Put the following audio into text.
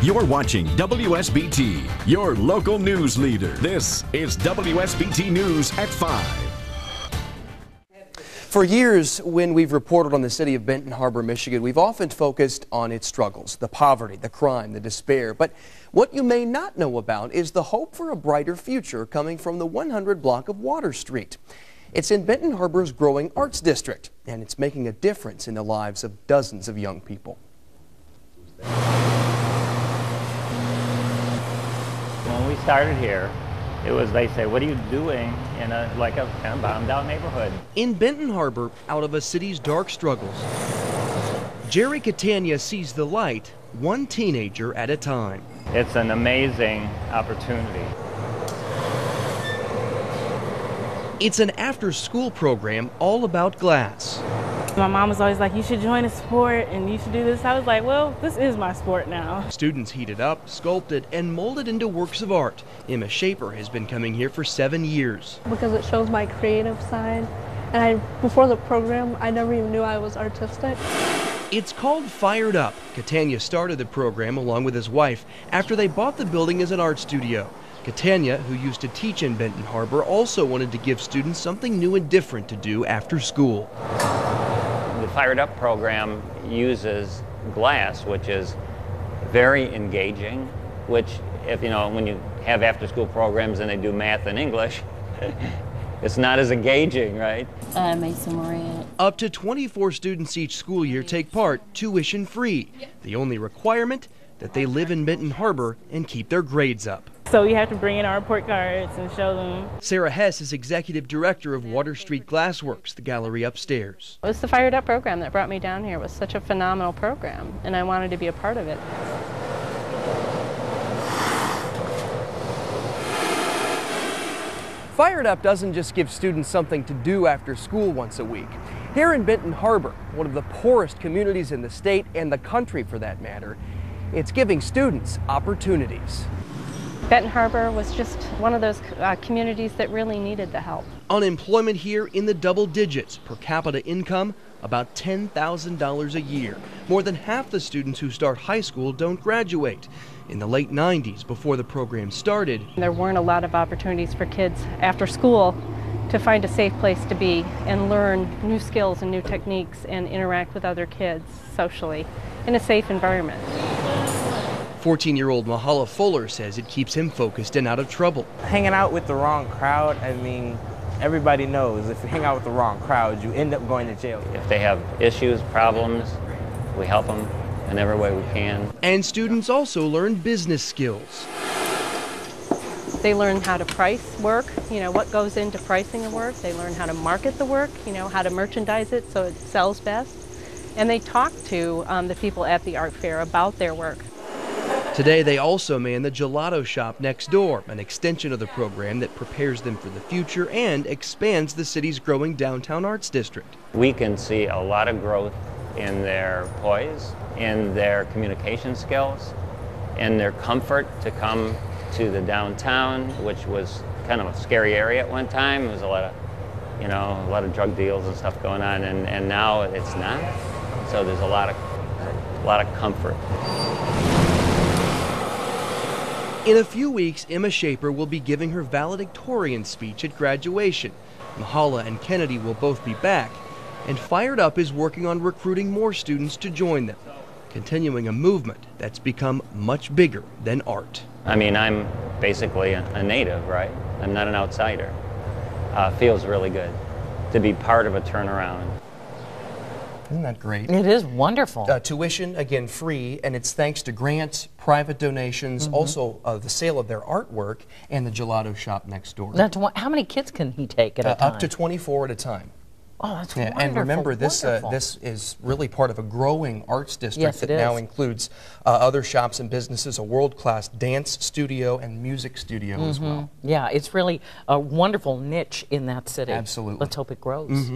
You're watching WSBT, your local news leader. This is WSBT News at 5. For years, when we've reported on the city of Benton Harbor, Michigan, we've often focused on its struggles, the poverty, the crime, the despair. But what you may not know about is the hope for a brighter future coming from the 100 block of Water Street. It's in Benton Harbor's growing arts district, and it's making a difference in the lives of dozens of young people. When we started here, it was, they say, what are you doing in a kind of bombed out neighborhood? In Benton Harbor, out of a city's dark struggles, Jerry Catania sees the light, one teenager at a time. It's an amazing opportunity. It's an after-school program all about glass. My mom was always like, you should join a sport and you should do this. I was like, well, this is my sport now. Students heated up, sculpted, and molded into works of art. Emma Shaper has been coming here for 7 years. Because it shows my creative side. And before the program, I never even knew I was artistic. It's called Fired Up. Catania started the program along with his wife after they bought the building as an art studio. Catania, who used to teach in Benton Harbor, also wanted to give students something new and different to do after school. The Fired Up program uses glass, which is very engaging, which, if you know, when you have after-school programs and they do math and English, it's not as engaging, right? Mason Moran. Up to 24 students each school year take part, tuition-free. The only requirement, that they live in Benton Harbor and keep their grades up. So we have to bring in our report cards and show them. Sarah Hess is executive director of Water Street Glassworks, the gallery upstairs. It was the Fired Up program that brought me down here. It was such a phenomenal program, and I wanted to be a part of it. Fired Up doesn't just give students something to do after school once a week. Here in Benton Harbor, one of the poorest communities in the state and the country for that matter, it's giving students opportunities. Benton Harbor was just one of those communities that really needed the help. Unemployment here in the double digits, per capita income about $10,000 a year. More than half the students who start high school don't graduate. In the late 90s, before the program started, There weren't a lot of opportunities for kids after school to find a safe place to be and learn new skills and new techniques and interact with other kids socially in a safe environment. 14-year-old Mahala Fuller says it keeps him focused and out of trouble. Hanging out with the wrong crowd, I mean, everybody knows if you hang out with the wrong crowd, you end up going to jail. If they have issues, problems, we help them in every way we can. And students also learn business skills. They learn how to price work, you know, what goes into pricing a work. They learn how to market the work, you know, how to merchandise it so it sells best. And they talk to the people at the art fair about their work. Today they also man the gelato shop next door, an extension of the program that prepares them for the future and expands the city's growing downtown arts district. We can see a lot of growth in their poise, in their communication skills, in their comfort to come to the downtown, which was kind of a scary area at one time. There was a lot of drug deals and stuff going on, and now it's not. So there's a lot of comfort. In a few weeks, Emma Shaper will be giving her valedictorian speech at graduation. Mahala and Kennedy will both be back, and Fired Up is working on recruiting more students to join them, continuing a movement that's become much bigger than art. I mean, I'm basically a native, right? I'm not an outsider. Feels really good to be part of a turnaround. Isn't that great? It is wonderful. Tuition, again, free, and it's thanks to grants, private donations, also the sale of their artwork, and the gelato shop next door. Now, how many kids can he take at a time? Up to 24 at a time. Oh, that's wonderful. And remember, this is really part of a growing arts district that now includes other shops and businesses, a world-class dance studio and music studio as well. Yeah, it's really a wonderful niche in that city. Absolutely. Let's hope it grows.